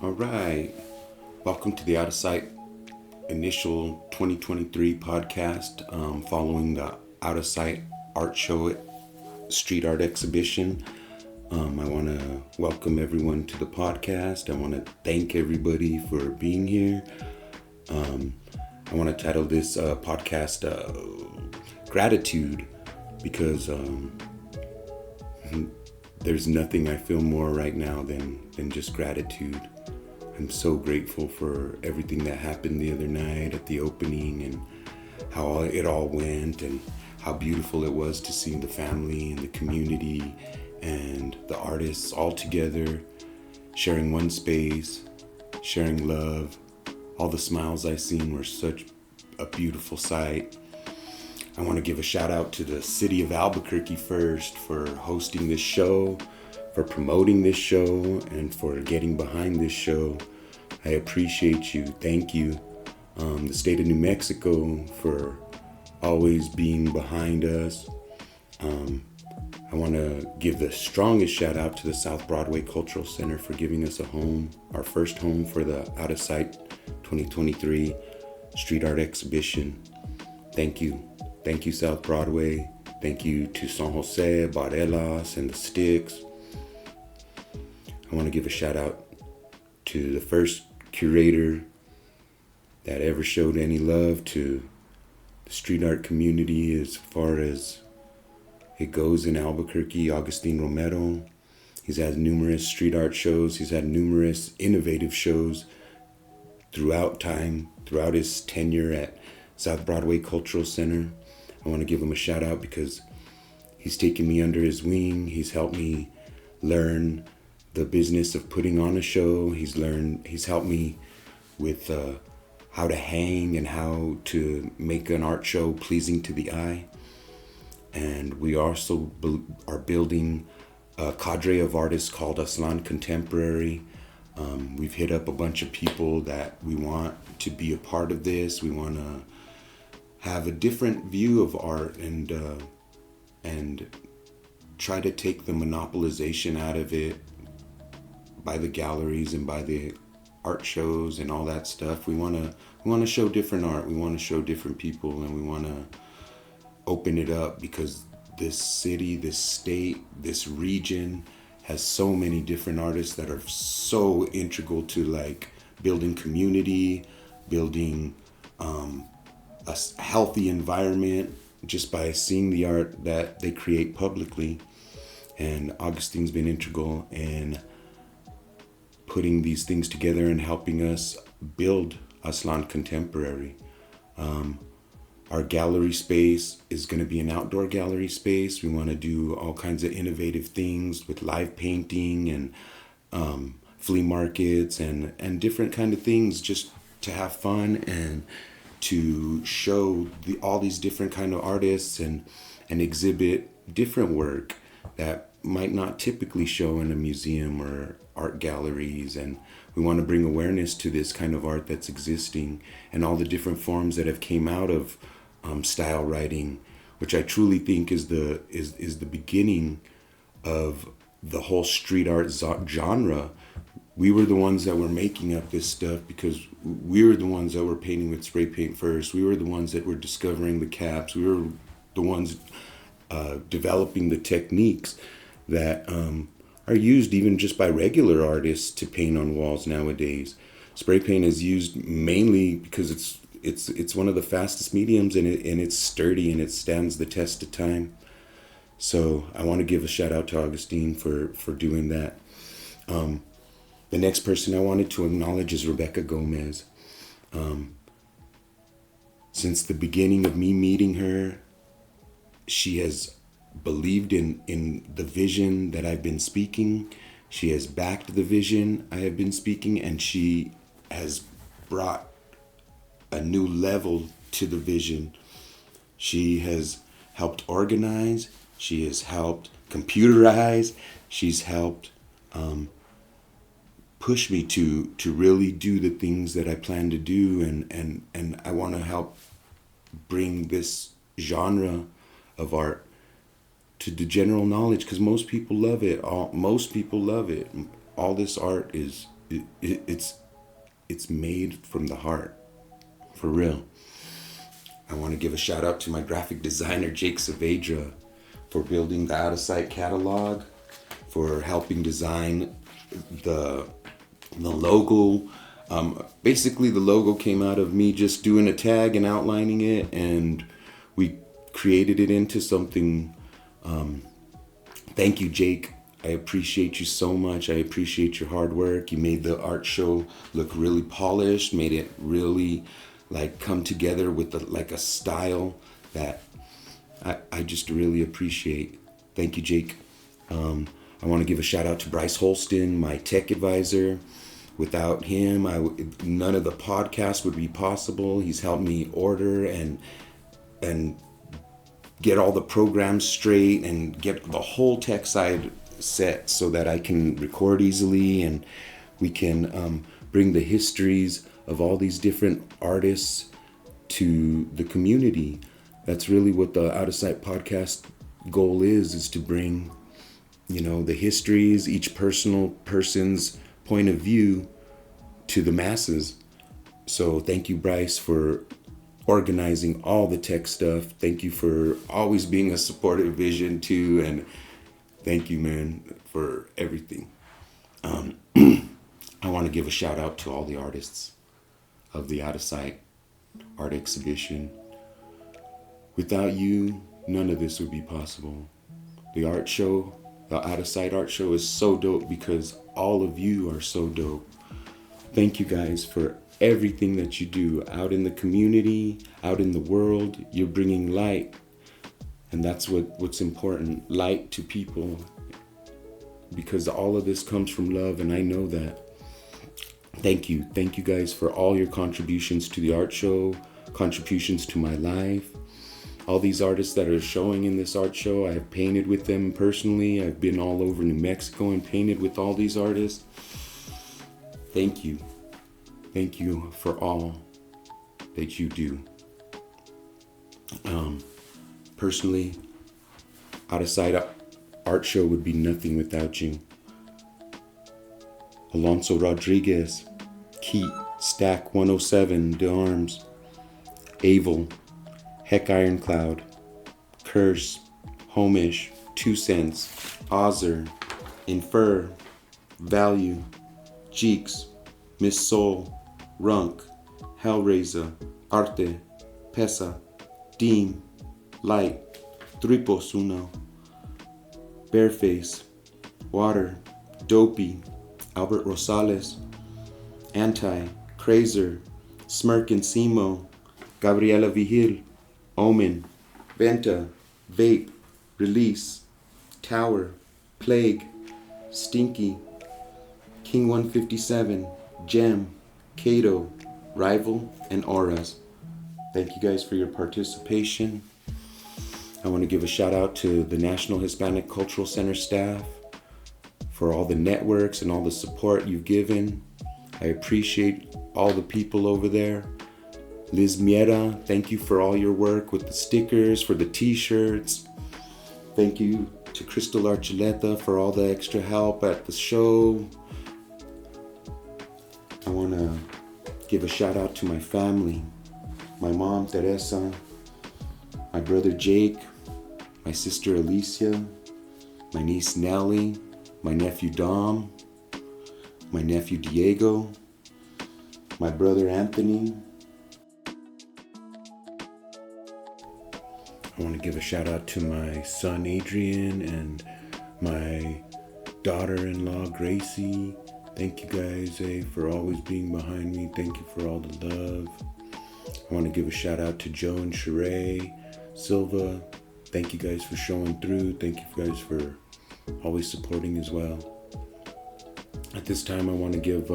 All right. Welcome to the Out of Sight initial 2023 podcast following the Out of Sight art show at Street Art Exhibition. I want to welcome everyone to the podcast. I want to thank everybody for being here. I want to title this podcast Gratitude because there's nothing I feel more right now than just gratitude. I'm so grateful for everything that happened the other night at the opening and how it all went and how beautiful it was to see the family and the community and the artists all together, sharing one space, sharing love. All the smiles I seen were such a beautiful sight. I want to give a shout out to the city of Albuquerque first for hosting this show, for promoting this show, and for getting behind this show. I appreciate you. Thank you. The state of New Mexico for always being behind us. I want to give the strongest shout out to the South Broadway Cultural Center for giving us a home, our first home for the Out of Sight 2023 Street Art Exhibition. Thank you. Thank you, South Broadway. Thank you to San Jose, Barelas, and the Sticks. I want to give a shout out to the first curator that ever showed any love to the street art community as far as it goes in Albuquerque, Agustin Romero. He's had numerous street art shows. He's had numerous innovative shows throughout his tenure at South Broadway Cultural Center. I want to give him a shout out because he's taken me under his wing. He's helped me learn the business of putting on a show. He's helped me with how to hang and how to make an art show pleasing to the eye. And we also are building a cadre of artists called Aslan Contemporary. We've hit up a bunch of people that we want to be a part of this. We want to have a different view of art and try to take the monopolization out of it by the galleries and by the art shows and all that stuff. We want to show different art. We want to show different people, and we want to open it up because this city, this state, this region has so many different artists that are so integral to like building community, building a healthy environment just by seeing the art that they create publicly. And Augustine's been integral in putting these things together and helping us build Aslan Contemporary. Our gallery space is going to be an outdoor gallery space. We want to do all kinds of innovative things with live painting and flea markets and different kind of things just to have fun and to show all these different kind of artists and exhibit different work that might not typically show in a museum or art galleries. And we want to bring awareness to this kind of art that's existing and all the different forms that have came out of style writing, which I truly think is the beginning of the whole street art genre. We were the ones that were making up this stuff because we were the ones that were painting with spray paint first. We were the ones that were discovering the caps. We were the ones developing the techniques that are used even just by regular artists to paint on walls nowadays. Spray paint is used mainly because it's one of the fastest mediums and it's sturdy and it stands the test of time. So I want to give a shout out to Augustine for doing that. The next person I wanted to acknowledge is Rebecca Gomez. Since the beginning of me meeting her, she has believed in the vision that I've been speaking. She has backed the vision I have been speaking, and she has brought a new level to the vision. She has helped organize. She has helped computerize. She's helped push me to really do the things that I plan to do, and I want to help bring this genre of art to the general knowledge, because most people love it. Most people love it. All this art is it's made from the heart, for real. I want to give a shout out to my graphic designer, Jake Saavedra, for building the Out of Sight catalog, for helping design the logo. Basically, the logo came out of me just doing a tag and outlining it, and we created it into something. Thank you, Jake. I appreciate you so much. I appreciate your hard work. You made the art show look really polished, made it really like come together with like a style that I just really appreciate. Thank you, Jake. I want to give a shout out to Bryce Holston, my tech advisor. Without him, none of the podcast would be possible. He's helped me order and get all the programs straight and get the whole tech side set so that I can record easily and we can bring the histories of all these different artists to the community. That's really what the Out of Sight podcast goal is to bring, the histories, each person's point of view to the masses. So thank you, Bryce, for organizing all the tech stuff. Thank you for always being a supportive vision too, and thank you, man, for everything. I want to give a shout out to all the artists of the Out of Sight art exhibition. Without you, none of this would be possible. The art show, the Out of Sight art show, is so dope because all of you are so dope. Thank you guys for everything that you do out in the community, out in the world. You're bringing light, and that's what's important, light to people, because all of this comes from love, and I know that. Thank you guys for all your contributions to the art show, contributions to my life. All these artists that are showing in this art show, I have painted with them personally. I've been all over New Mexico and painted with all these artists. Thank you for all that you do. Personally, Out of Sight art show would be nothing without you. Alonso Rodriguez, Keat, Stack 107, De Arms, Avel, Heck Ironcloud, Curse, Homish, 2 Cents, Ozer, Infer, Value, Jeeks, Miss Soul, Runk, Hellraiser, Arte, Pesa, Deem, Light, Tripos Uno, Bareface, Water, Dopey, Albert Rosales, Anti, Crazer, Smirk and Simo, Gabriela Vigil, Omen, Venta, Vape, Release, Tower, Plague, Stinky, King 157, Gem, Kato, Rival, and Auras. Thank you guys for your participation. I want to give a shout out to the National Hispanic Cultural Center staff for all the networks and all the support you've given. I appreciate all the people over there. Liz Miera, thank you for all your work with the stickers, for the t-shirts. Thank you to Crystal Archuleta for all the extra help at the show. I want to give a shout out to my family, my mom, Teresa, my brother Jake, my sister Alicia, my niece Nellie, my nephew Dom, my nephew Diego, my brother Anthony. I want to give a shout out to my son Adrian and my daughter-in-law Gracie. Thank you guys, for always being behind me. Thank you for all the love. I want to give a shout out to Joe and Sheree, Silva. Thank you guys for showing through. Thank you guys for always supporting as well. At this time, I want to give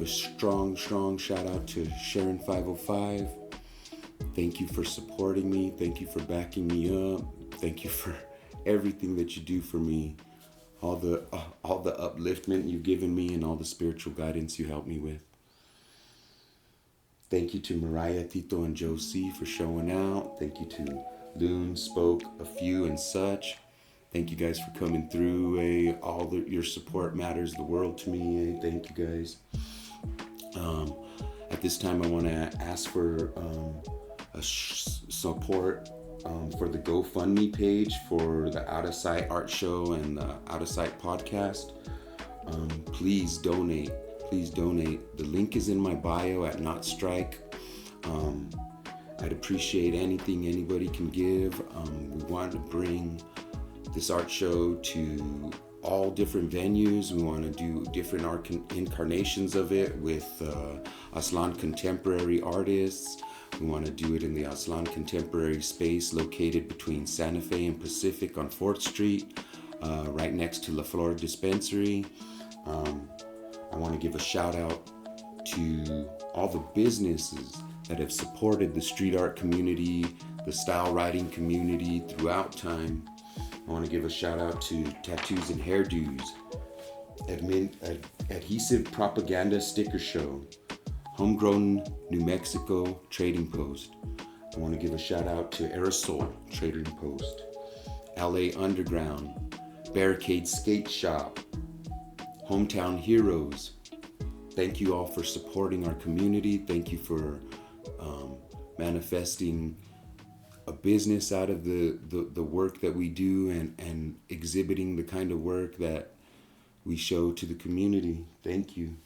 a strong shout out to Sharon 505. Thank you for supporting me. Thank you for backing me up. Thank you for everything that you do for me. All the upliftment you've given me and all the spiritual guidance you helped me with. Thank you to Mariah, Tito, and Josie for showing out. Thank you to Loon, Spoke, A Few, and Such. Thank you guys for coming through. Your support matters the world to me. Thank you guys. At this time, I want to ask for support for the GoFundMe page for the Out of Sight art show and the Out of Sight podcast. Please donate. Please donate. The link is in my bio at Not Strike. I'd appreciate anything anybody can give. We want to bring this art show to all different venues. We want to do different art incarnations of it with Aslan contemporary artists. We want to do it in the Aslan Contemporary Space located between Santa Fe and Pacific on 4th Street, right next to La Flor Dispensary. I want to give a shout out to all the businesses that have supported the street art community, the style writing community throughout time. I want to give a shout out to Tattoos and Hairdos, Adhesive Propaganda Sticker Show, Homegrown New Mexico Trading Post. I want to give a shout out to Aerosol Trading Post, LA Underground, Barricade Skate Shop, Hometown Heroes. Thank you all for supporting our community. Thank you for manifesting a business out of the work that we do and exhibiting the kind of work that we show to the community. Thank you.